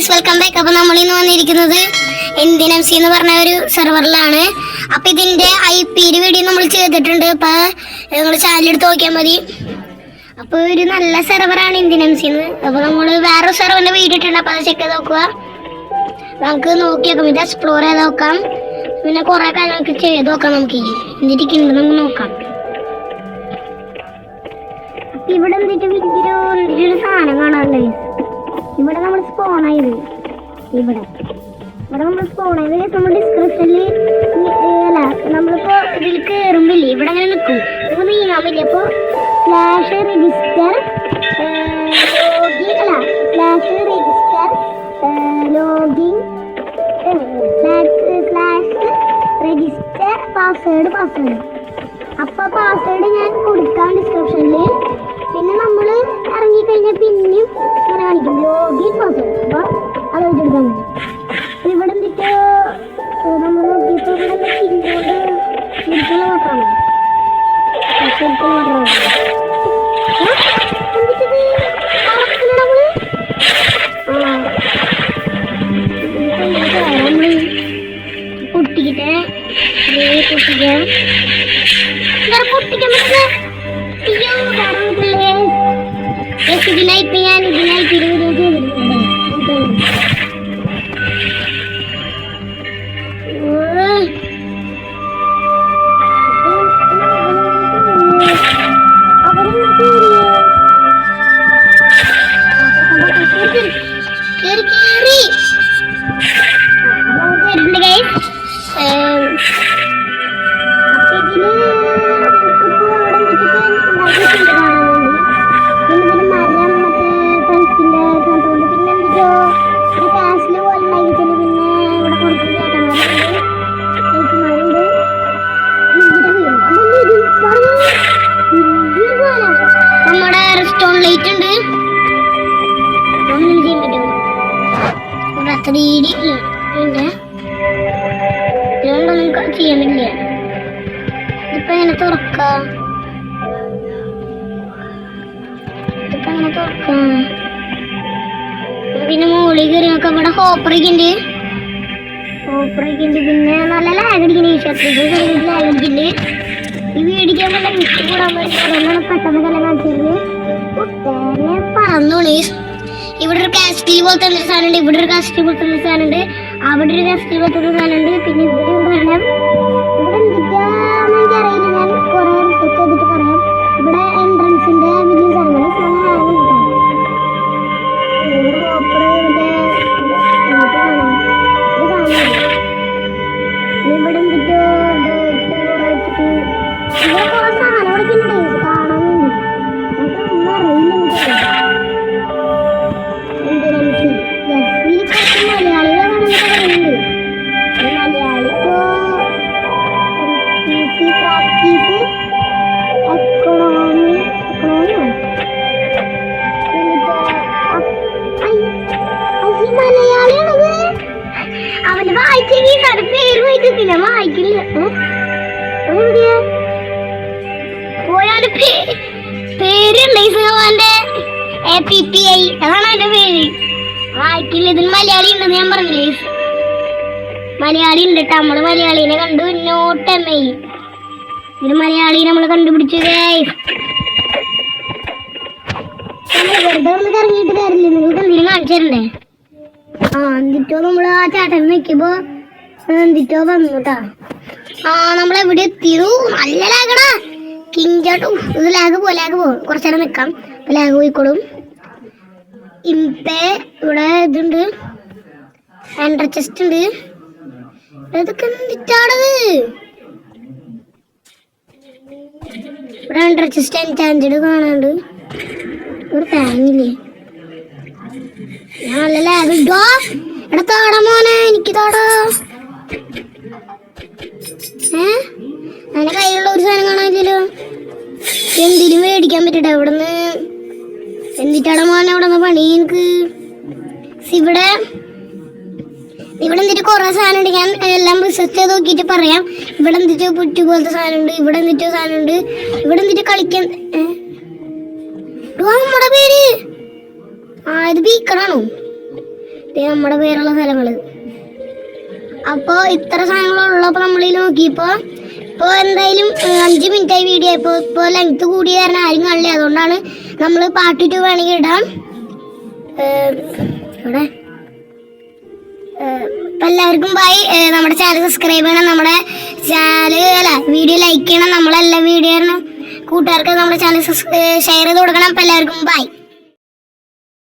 Guys, welcome back. അപ്പോൾ നമ്മൾ ഇന്ന് വന്നിരിക്കുന്നത് NDNMC എന്ന് പറഞ്ഞ ഒരു സെർവറിലാണ്. അപ്പോൾ ഇതിൻ്റെ IP വീഡിയോ നമ്മൾ ചെയ്തിട്ടുണ്ട്. അപ്പോൾ നിങ്ങൾ ചാനലെടുത്ത് നോക്കിയാൽ മതി. അപ്പോൾ ഒരു നല്ല സെർവറാണ് NDNMC എന്ന്. അപ്പോൾ നമ്മൾ വേറെ സെർവറിൻ്റെ വീഡിയോ ഇട്ടുണ്ട്. അപ്പോൾ അത് ചെക്ക് ചെയ്ത് നോക്കുക. നമുക്ക് നോക്കി നോക്കാം, ഇത് എക്സ്പ്ലോർ ചെയ്ത് നോക്കാം. പിന്നെ കുറേ കാര്യങ്ങളൊക്കെ ചെയ്ത് നോക്കാം. നമുക്ക് എന്തിരിക്കുന്നുണ്ട് നമുക്ക് നോക്കാം. ഇവിടെ എന്തിട്ട് വലിയൊരു സാധനം കാണാറുണ്ട്. ഇവിടെ നമ്മൾ സ്പോണായത് നമ്മൾ ഡിസ്ക്രിപ്ഷനിൽ അല്ല, നമ്മളിപ്പോ ഇതിൽ കയറുമ്പില്ലേ ഇവിടെ അങ്ങനെ നിൽക്കും, ഇത് നീങ്ങാൻ പറ്റില്ല. അപ്പോൾ /register login /register പാസ്വേഡ് അപ്പോൾ പാസ്വേഡ് ഞാൻ കൊടുക്കാം ഡിസ്ക്രിപ്ഷനിൽ. പിന്നെ നമ്മൾ ഇറങ്ങിക്കഴിഞ്ഞാൽ പിന്നെയും ഇങ്ങനെ കാണിക്കും ലോഗിൻ പാസ്വേഡ്. അപ്പോൾ അത് വെച്ചെടുക്കാൻ മതി. ഇവിടെ എന്തിട്ട് നമ്മൾ നോക്കിയപ്പോൾ ഇവിടെ ചിരിച്ചുകൊണ്ട് ശരിക്കുള്ള മാത്രമാണ് പൊട്ടിക്കാൻ ഇതിനായിട്ട് ഞാൻ ഇതിനായിട്ട് 20 രൂപ ചെയ്തിട്ടുണ്ട്. നമ്മുടെ സ്റ്റോൺ ലൈറ്റ് ഉണ്ട്. ഒന്നും ചെയ്യാൻ പറ്റുമോ? 3D ഇതുകൊണ്ടൊന്നും ചെയ്യാൻ പറ്റില്ല. ഇതിപ്പോ എങ്ങനെ തുറക്കാം? പിന്നെ മുകളിൽ കയറി നോക്കാം. ഇവിടെ ഹോപ്പറൊക്കെ ഉണ്ട്. പിന്നെ നല്ല ലാഗടിക്കുന്നുണ്ട്. ഈ വീടിക്കാൻ നല്ല വിട്ട് കൂടാൻ പറ്റുന്ന പെട്ടെന്ന് കല കാണിച്ചത് പറന്നോളി. ഇവിടെ ഒരു കാസ്റ്റിൽ പോലത്തെ ഒരു സാധനമുണ്ട്, ഇവിടെ ഒരു കാസ്റ്റിൽ പോലത്തെ ഒരു സാധനമുണ്ട്, അവിടെ ഒരു കാസ്റ്റിൽ പോലത്തെ ഒരു സാധനമുണ്ട്. പിന്നെ ഇവിടെ കാരണം ഇവിടെ എന്തൊക്കെയാണെന്ന് എനിക്കറിയില്ല. ഞാൻ കുറേ റിസർച്ച് ചെയ്തിട്ട് പറയാം. ഇവിടെ എൻട്രൻസിന്റെ വലിയ സാധനങ്ങൾ ഇവിടെ എന്തിട്ടോ ഇവിടെ കുറെ സാധനങ്ങളൊക്കെ ഉണ്ട് കാണാനുണ്ട്. മലയാളികളാണെന്നൊക്കെ പറയുന്നുണ്ട്. മലയാളിപ്പോ പ്രാക്ടീസ് എക്കണോമിയോ മലയാളിയാണത്. അവന് വായിച്ചെങ്കിൽ പേര് വായിച്ചിട്ടില്ല, വായിക്കില്ല. പോയാല് പേരുണ്ട് അവന്റെ APPI, അതാണ് അവന്റെ പേര്. വായിക്കില്ല. ഇതിൽ മലയാളി ഉണ്ടെന്ന് ഞാൻ പറഞ്ഞില്ലേ. മലയാളി ഉണ്ട് കേട്ടോ. നമ്മള് മലയാളീനെ കണ്ടു. NOTMI ഇതിൽ മലയാളി നമ്മൾ കണ്ടുപിടിച്ചു. വെറുതെ ഒന്ന് കറങ്ങിയിട്ട് കാര്യമില്ല, നിങ്ങൾക്ക് എന്തെങ്കിലും കാണിച്ചു തരണ്ടേ? എന്നിട്ടോ നമ്മൾ ആ ചേട്ടൻ നിൽക്കുമ്പോ എന്തിട്ടോ വന്നു കേട്ടാ. നമ്മളെവിടെ എത്തിയു. നല്ല ലാഗടാ കിഞ്ചാട്ടു. ഇത് ലാഗ് പോ കുറച്ചു നേരം നിൽക്കാം. അപ്പൊ ലാഗ് പോയിക്കോളും. ഇവിടെ ഇതുണ്ട്, എൻട്ര ചെസ്റ്റ് ഉണ്ട്. ഇതൊക്കെ എന്തിട്ടാണത്? ഇവിടെ എൻട്ര ചെസ്റ്റ് എൻചാൻഡ് കാണാണ്ട്. ഒരു ഫാനില്ലേ? നല്ല ലാഗ്. എടാ താടാ മോനെ, എനിക്ക് താടാ. അതിന്റെ കയ്യിലുള്ള ഒരു സാധനം കാണാനില്ലല്ലോ. എന്തിനും മേടിക്കാൻ പറ്റട്ടെ ഇവിടുന്ന്. എന്തിട്ടാടാ മോനെ ഇവിടെ നിന്ന് പണി എനിക്ക്? ഇവിടെ എന്തിട്ട് കുറെ സാധനം ഉണ്ട്. ഞാൻ എല്ലാം റിസർച്ച് ചെയ്ത് നോക്കിയിട്ട് പറയാം. ഇവിടെ എന്തിട്ട് പുറ്റു പോലത്തെ സാധനം ഉണ്ട്, ഇവിടെ എന്തിട്ട് സാധനം ഉണ്ട്, ഇവിടെ എന്തിട്ട് കളിക്കാൻ. നമ്മുടെ പേര് ഇത് ബീക്കണാണോ? നമ്മുടെ പേരുള്ള സ്ഥലങ്ങള്. അപ്പോൾ ഇത്ര സാധനങ്ങളുള്ളപ്പോൾ നമ്മൾ നോക്കിയപ്പോൾ ഇപ്പോൾ എന്തായാലും 5 മിനിറ്റായി വീഡിയോ. ഇപ്പോൾ ലെങ്ത് കൂടിയ കാരണം ആരും കാണില്ല. അതുകൊണ്ടാണ് നമ്മൾ പാർട്ട് 2 വേണമെങ്കിൽ ഇടാം. ഇവിടെ അപ്പം എല്ലാവർക്കും ബൈ. നമ്മുടെ ചാനൽ സബ്സ്ക്രൈബ് ചെയ്യണം, നമ്മുടെ ചാനൽ വീഡിയോ ലൈക്ക് ചെയ്യണം, നമ്മളെല്ലാ വീഡിയോ കൂട്ടുകാർക്ക് നമ്മുടെ ചാനൽ ഷെയർ ചെയ്ത് കൊടുക്കണം. അപ്പം എല്ലാവർക്കും ബൈ.